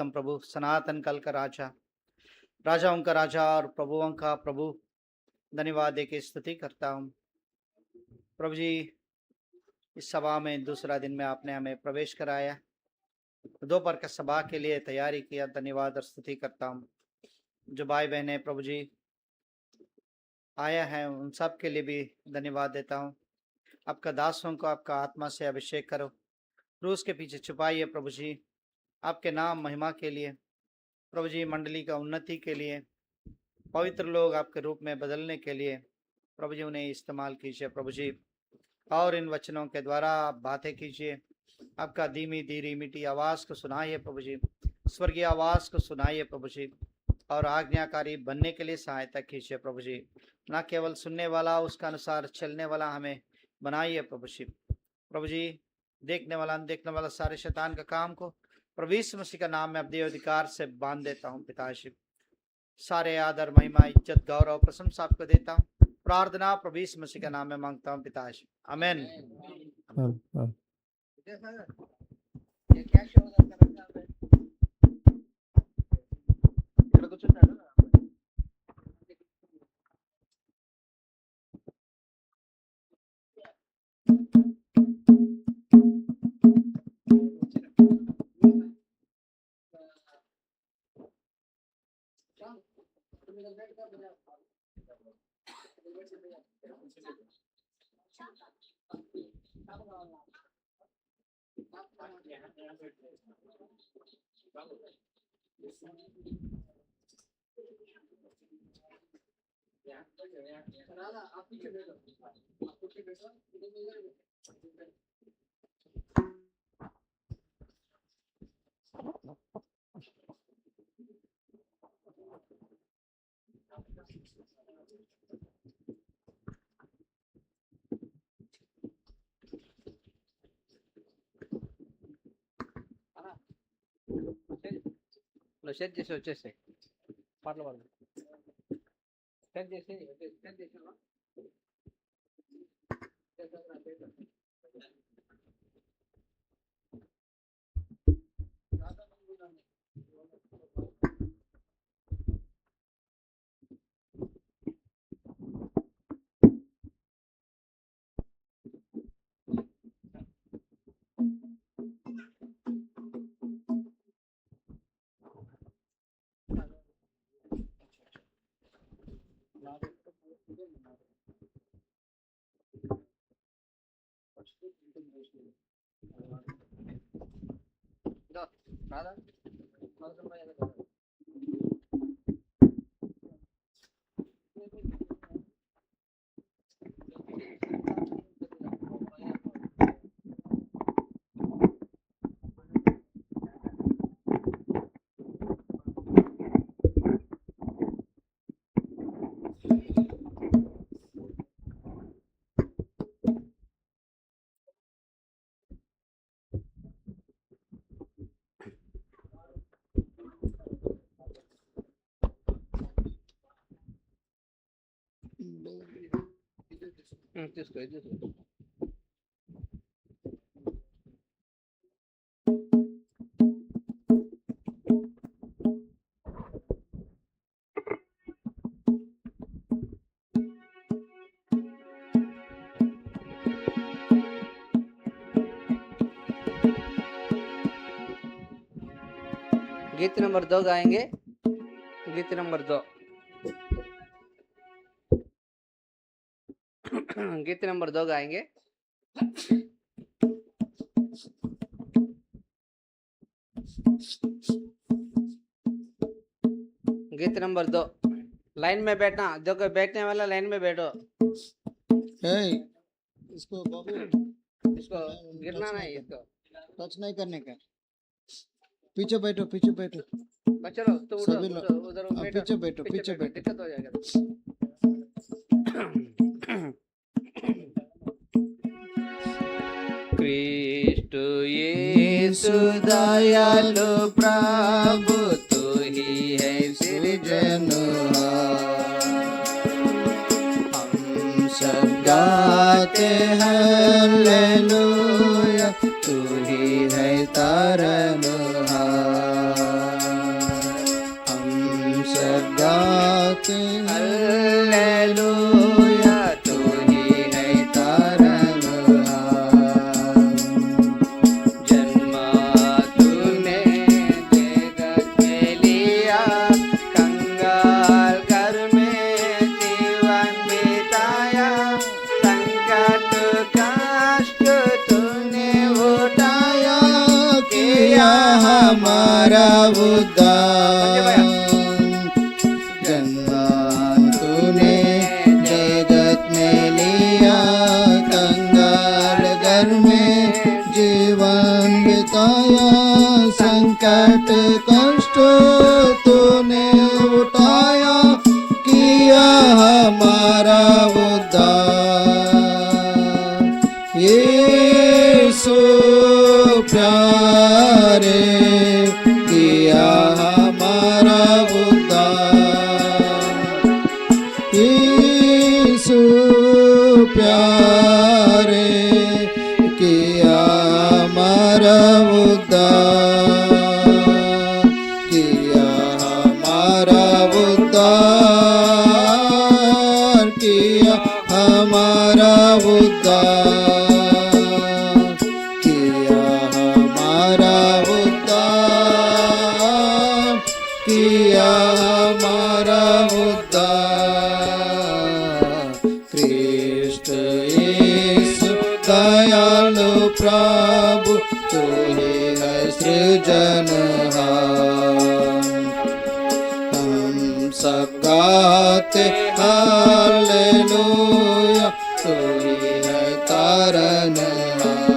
उत्तम प्रभु, सनातन काल का राजा, राजाओं का राजा और प्रभुओं का प्रभु, धन्यवाद दे के स्तुति करता हूँ प्रभु जी। इस सभा में दूसरा दिन में आपने हमें प्रवेश कराया, दोपहर का सभा के लिए तैयारी किया, धन्यवाद और स्तुति करता हूँ। जो भाई बहने प्रभु जी आया है उन सब के लिए भी धन्यवाद देता हूँ। आपका दासों को आपका आत्मा से अभिषेक करो, क्रूस के पीछे छुपाइए प्रभु जी, आपके नाम महिमा के लिए प्रभु जी, मंडली का उन्नति के लिए, पवित्र लोग आपके रूप में बदलने के लिए प्रभु जी उन्हें इस्तेमाल कीजिए प्रभु जी। और इन वचनों के द्वारा आप बातें कीजिए, आपका धीमी धीरी मीठी आवाज़ को सुनाइए प्रभु जी, स्वर्गीय आवाज़ को सुनाइए प्रभु जी, और आज्ञाकारी बनने के लिए सहायता कीजिए प्रभु जी। न केवल सुनने वाला, उसका अनुसार चलने वाला हमें बनाइए प्रभु जी। प्रभु जी, देखने वाला अनदेखने वाला सारे शैतान का काम को प्रभु यीशु मसीह का नाम में अपने अधिकार से बांध देता हूँ पिताजी। सारे आदर महिमा इज्जत गौरव प्रशंसा आपको देता हूँ, प्रार्थना प्रभु यीशु मसीह का नाम में मांगता हूँ पिताजी, आमीन। షేర్ చేసి వచ్చేసాయి పాటలు పాడు, షేర్ చేసి చేసావా? రాదా తీసుకో తీసుకో गीत नंबर 2 गाएंगे, गीत नंबर 2 गीत नंबर 2 गाएंगे। गीत नंबर 2, लाइन में बैठना, जो कोई बैठने वाला लाइन में बैठो। इसको बाबू, इसको गिरना नहीं, इसको टच नहीं करने का। पीछे बैठो, पीछे बैठो, चलो तो उधर पीछे बैठो, पीछे बैठो, दिक्कत हो जाएगा। कृष्ण यीशु दयालु प्रभु, तू ही है सृजनहार, हम सब गाते हैं हालेलुया, तू ही है तारनहार। गाते हालेलुया तू ही है तारन जन्म तूने जगत के लिया कंगाल घर में जीवन बिताया संकट कष्ट तूने उठाया किया हमारा उद्धार जन्म तूने जगत में लिया कंगाल घर में जीवन बिताया संकट कष्ट तूने उठाया किया हमारा उद्धार यीशु प्यारे किया हमारा उद्धार यीशु प्यारे किया हमारा उद्धार किया हमारा उद्धार किया हमारा उद्धार किया हमारा उद्धार किया हमारा उद्धार कृष्ण यीशु दयालु प्रभु तू ही है सृजनहार हम सब गाते हालेलुया तू ही है तारनहार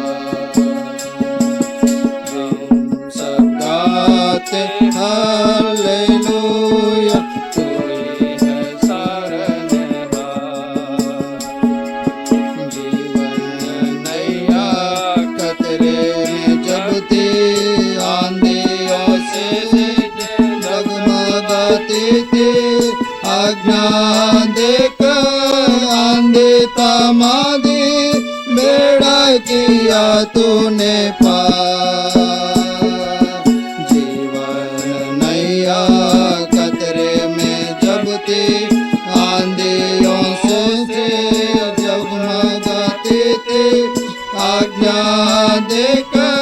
हम सब गाते हालेलुया तू ही है तारनहार जीवन नैया कतरे में जब ते आंधियों से जगमगाते थे आज्ञा देकर आंधे तमादे बेड़ा किया तूने पार जीवन नैया कतरे में जब ते आंधियों से जगमगाते थे आज्ञा देकर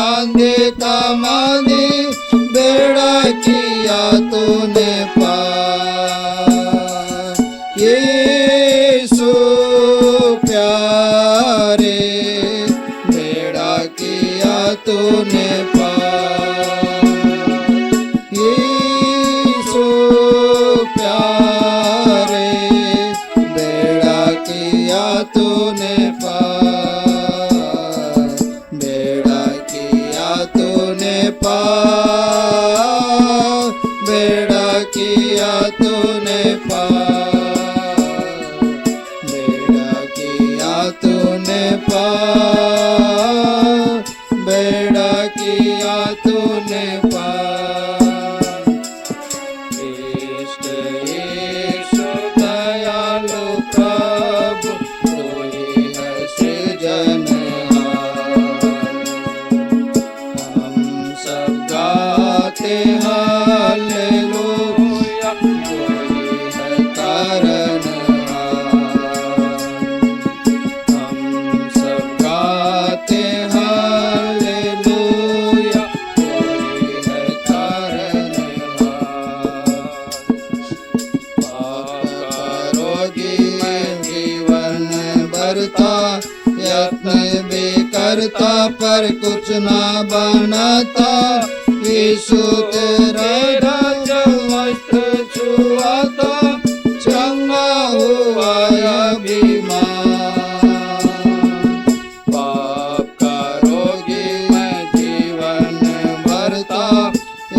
आंधे तमादे बेड़ा किया तूने पार यीशु प्यारे बेड़ा किया तूने पार यीशु प्यारे बेड़ा किया तूने पार बेड़ा किया तूने पार बेड़ा किया तूने पार बेड़ा किया तूने पार बेड़ा किया तूने पार कृष्ण यीशु दयालु प्रभु तू ही है सृजनहार हम सब गाते हालेलुया तू ही है तारनहार हम सब गाते हालेलुया तू ही है तारनहार पाप करोगी जीवन भरता यत्न भी करता पर कुछ ना बनता यीशु तेरे राज वस्त्र छुआता चंगा हुआ अभिमान पाप का रोगी मैं जीवन भरता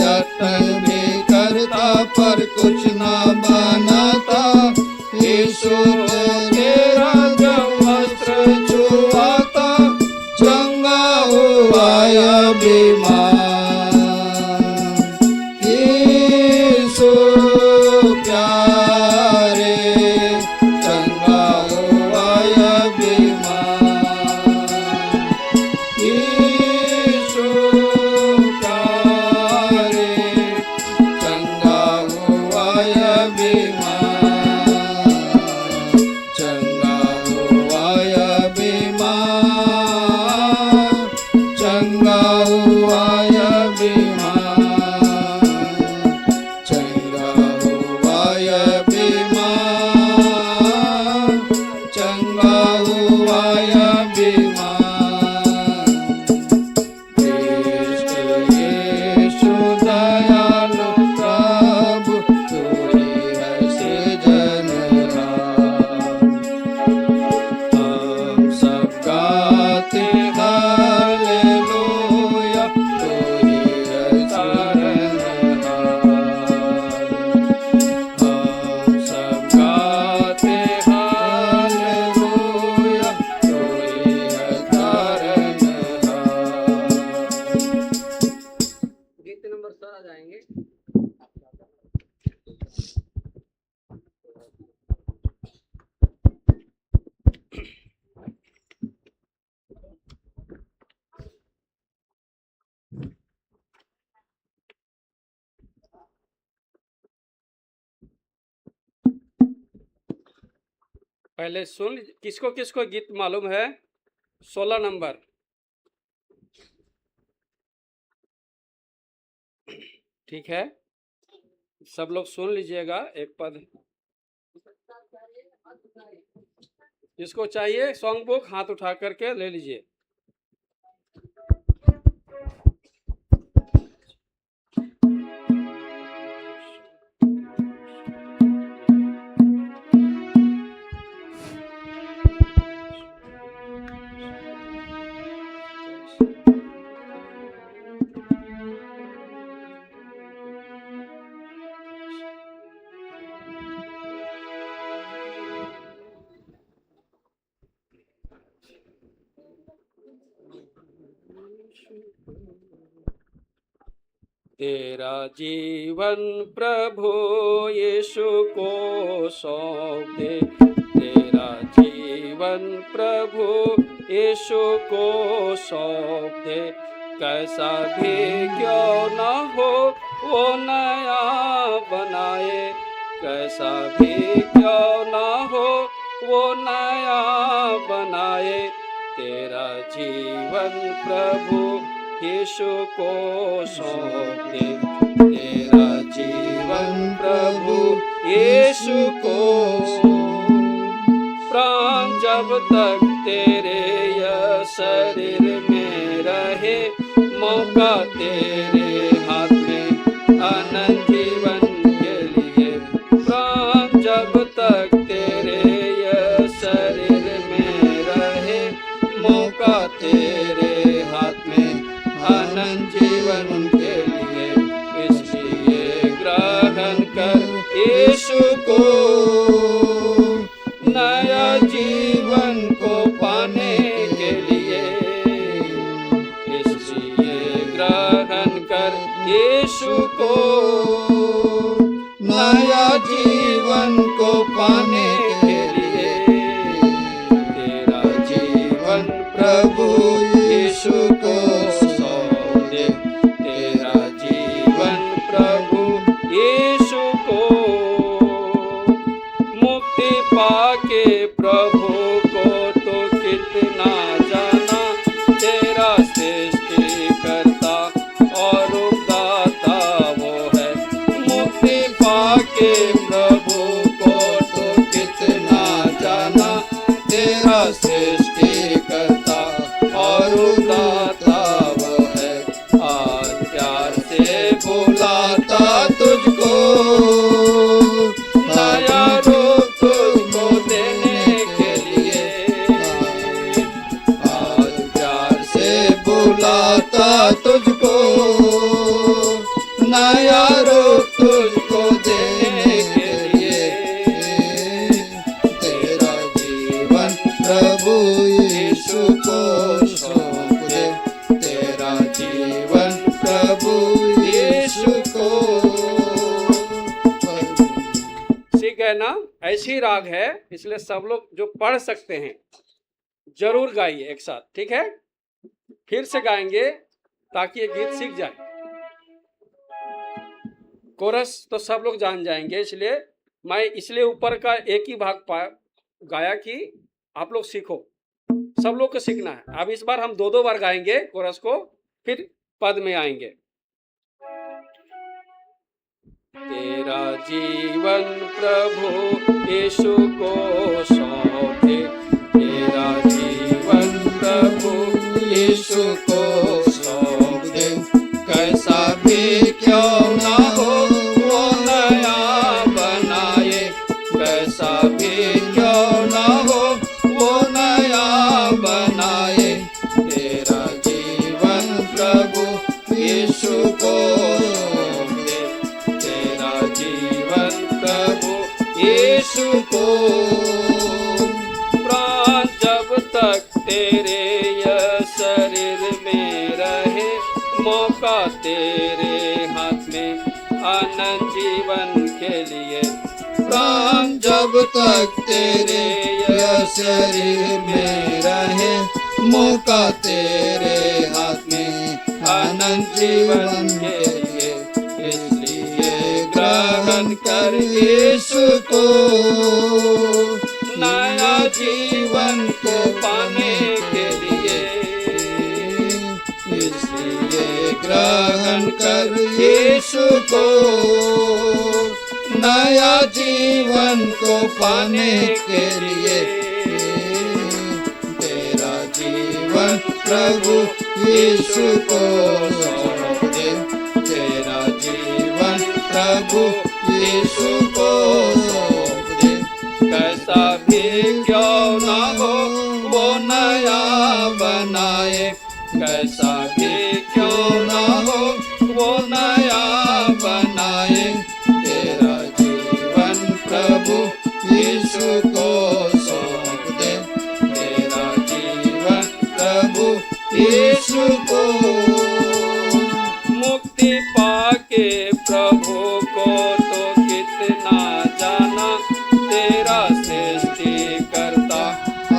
यत्न भी करता पर कुछ ना बनता यीशु तेरे राज वस्त्र छुआता चंगा हुआ अभिमान यीशु प्यारे चंगा हुआ अभिमान यीशु प्यारे चंगा हुआ अभिमान बताएंगे। पहले सुन लीजिए, किसको किसको गीत मालूम है? 16 नंबर। ठीक है, सब लोग सुन लीजिएगा एक पद। जिसको चाहिए सॉन्ग बुक हाथ उठा करके ले लीजिए। तेरा जीवन प्रभु यीशु को सौंप दे, तेरा जीवन प्रभु यीशु को सौंप दे। कैसा भी क्यों न हो वो नया बनाए, कैसा भी क्यों न हो वो नया बनाए। तेरा जीवन प्रभु यीशु को सौंप दे, तेरा जीवन प्रभु यीशु को। प्राण जब तक तेरे यह शरीर में रहे, मौका तेरे हाथ में अनंत जीवन के लिए। प्राण जब तक तेरे यह शरीर में रहे, मौका तेरे हाथ में अनंत जीवन के लिए। इसलिए ग्रहण कर यीशु को, नया जीवन को पाने के लिए। इसलिए ग्रहण कर यीशु को, नया जीवन को पाने के लिए। तेरा जीवन प्रभु यीशु को पाके प्रभु को तो कितना जाना, तेरा सृष्टि करता और उपदाता वो है। मुक्ति पाके प्रभु को तो कितना जाना, तेरा सृष्टि करता और उपदाता वो है। आज प्यार से बुलाता तुझको, नया तुझको, नया रूप तुझको देने के लिए। तेरा जीवन प्रभु यीशु को सौंप दे, तेरा जीवन प्रभु यीशु को। ठीक है ना? ऐसी राग है, इसलिए सब लोग जो पढ़ सकते हैं जरूर गाइए एक साथ। ठीक है, फिर से गाएंगे ताकि ये गीत सीख जाए। कोरस तो सब लोग जान जाएंगे, इसलिए मैं इसलिए ऊपर का एक ही भाग गाया कि आप लोग सीखो, सब लोग को सीखना है। अब इस बार हम दो बार गाएंगे कोरस को, फिर पद में आएंगे। तेरा जीवन प्रभु यीशु को सौंप दे, तेरा जीवन प्रभु यीशु को सौंप दे। कैसा भी क्यों ना हो वो नया बनाए, कैसा भी क्यों ना हो वो नया बनाए। तेरा जीवन प्रभु यीशु को सौंप दे, तेरा जीवन प्रभु यीशु को। प्राण जब तक तेरे शरीर में रहे, मौका तेरे हाथ में अनंत जीवन के लिए। प्राण जब तक तेरे यह शरीर में रहे, मौका तेरे हाथ में अनंत जीवन के लिए। इसलिए ग्रहण कर यीशु को, नया जीवन को पाने के लिए। इसलिए ग्रहण कर यीशु को, नया जीवन को पाने के लिए। तेरा जीवन प्रभु यीशु को सौंप दे, तेरा जीवन प्रभु यीशु को सौंप दे। कैसा भी क्यों ना हो वो नया बनाए, कैसा भी क्यों ना हो वो नया बनाए। तेरा जीवन प्रभु यीशु को सौंप दे, तेरा जीवन प्रभु यीशु को। मुक्ति पाके प्रभु को तो कितना जाना, तेरा सृष्टि करता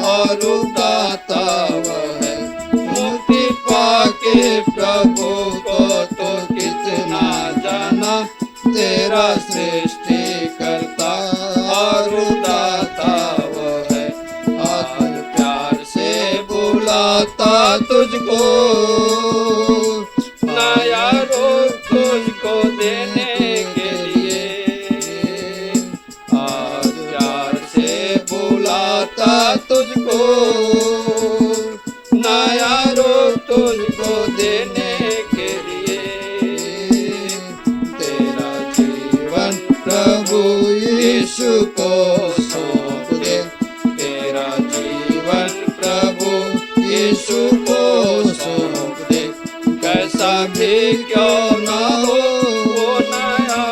और उदाता वह है। मुक्ति पाके प्रभु को तो कितना जाना, तेरा सृष्टि करता और उदाता वह है। और प्यार से बुलाता तुझको, नया रूप तुझको देने के लिए। और प्यार से बुलाता तुझको, नया रूप तुझको देने के लिए। तेरा जीवन प्रभु यीशु को सौंप दे, तेरा जीवन प्रभु यीशु को सौंप दे। कैसा भी क्यों ना हो वो नया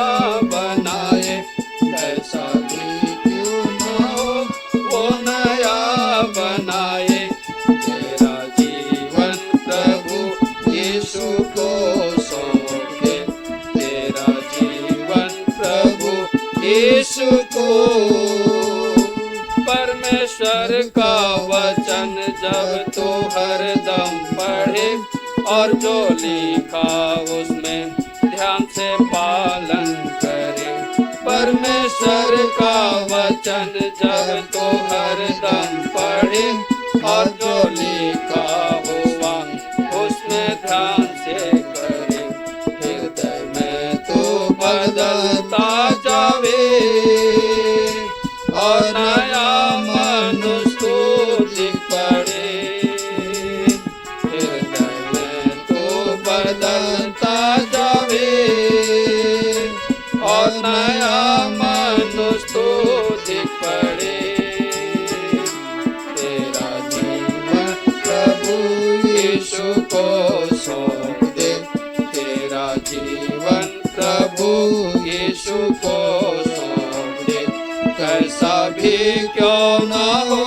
बनाए, कैसा भी क्यों ना हो वो नया बनाए। तेरा जीवन प्रभु यीशु को सौंप दे, तेरा जीवन प्रभु यीशु को। परमेश्वर का वचन जब तू हरदम पढ़े और जो लिखा उसमें ध्यान से पालन करे। परमेश्वर का वचन जब तू हरदम पढ़े और जो लिखा हुआ उसमें ध्यान से करे। हृदय में तो बदलता जावे और नया मनुष्य पड़े। हृदय में तो बदलता जावे और नया मनुष्य पड़े। तेरा जीवन प्रभु यीशु को सौंप दे, तेरा जीवन प्रभु यीशु को सौंप दे। कैसा भी क्यों ना हो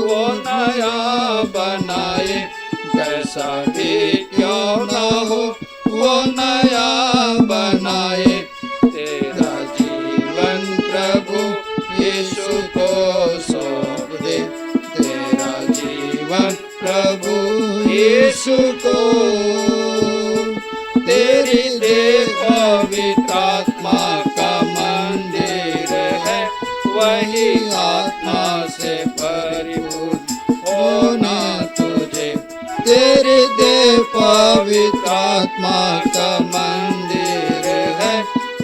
वो नया बनाए, कैसा भी क्यों ना हो वो नया बनाए। तेरा जीवन प्रभु यीशु को सौंप दे, तेरा जीवन प्रभु यीशु को। तेरी देह पवित्र आत्मा का मंदिर है, वही आत्मा से परिपूर्ण होना तुझे। तेरी देह पवित्र आत्मा का मंदिर है,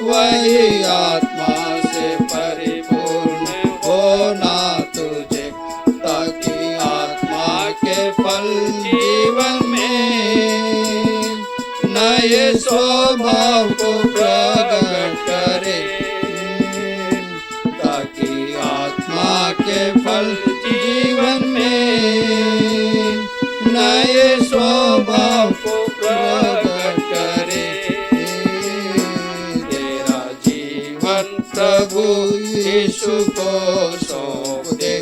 वही आत्मा से परिपूर्ण होना तुझे। ताकि आत्मा के फल जीवन में नए स्वभाव को प्रकट करे। ताकि आत्मा के फल जीवन में नए स्वभाव को प्रकट करे। तेरा जीवन प्रभु यीशु को सौंप दे,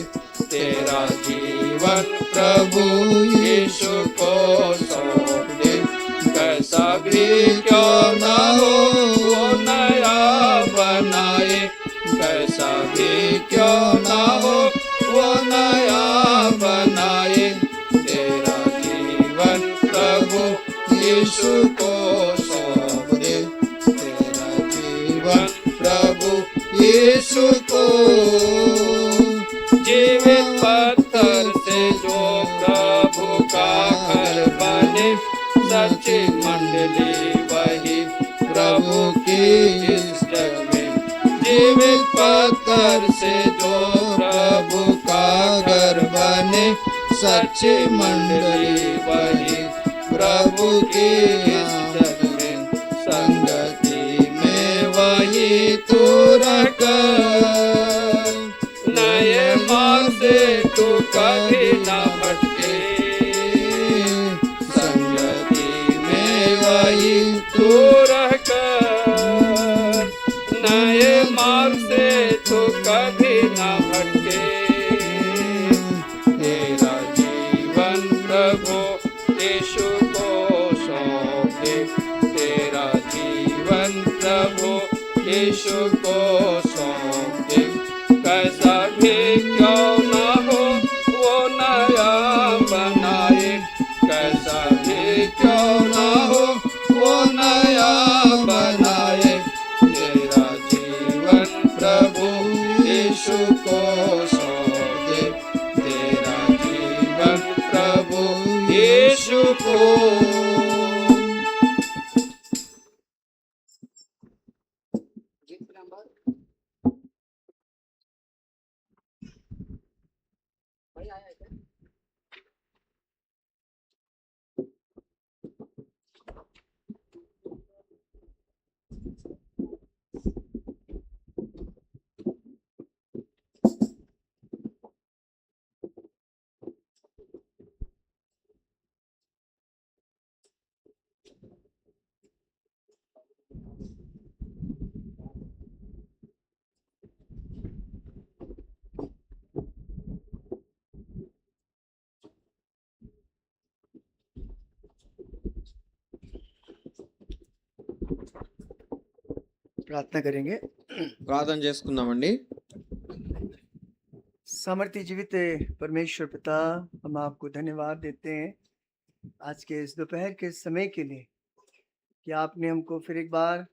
तेरा जीवन प्रभु यीशु को सौंप दे। कैसा भी क्यों ना हो वो नया भी क्यों ना हो वो नया बनाए। तेरा जीवन प्रभु यीशु को सौंप दे। तेरा जीवन प्रभु यीशु को। जीवित पत्थर से जो प्रभु का घर बने, सच्ची मंडली वही प्रभु की इस जग में। जीवित पत्थर से जो प्रभु का घर बने, सच्ची मंडली वही प्रभु की इस जग में। संगति में वही तू रहकर, नए मार्ग से तू कभी ना भटके। संगति में वही तू रहकर, नए मार्ग से तू कभी ना भटके। तेरा जीवन प्रभु यीशु को सौंप दे। तेरा जीवन प्रभु यीशु को सौंप दे। कैसा भी क्यों ना हो वो नया बनाए। कैसा भी क्यों ना हो वो नया बनाए। तेरा जीवन प्रभु यीशु को सौंप दे। तेरा जीवन प्रभु यीशु को। प्रार्थना करेंगे। ప్రార్థన చేసుకుందామండి। सामर्थ्य जीवित परमेश्वर पिता, हम आपको धन्यवाद देते हैं आज के इस दोपहर के समय के लिए कि आपने हमको फिर एक बार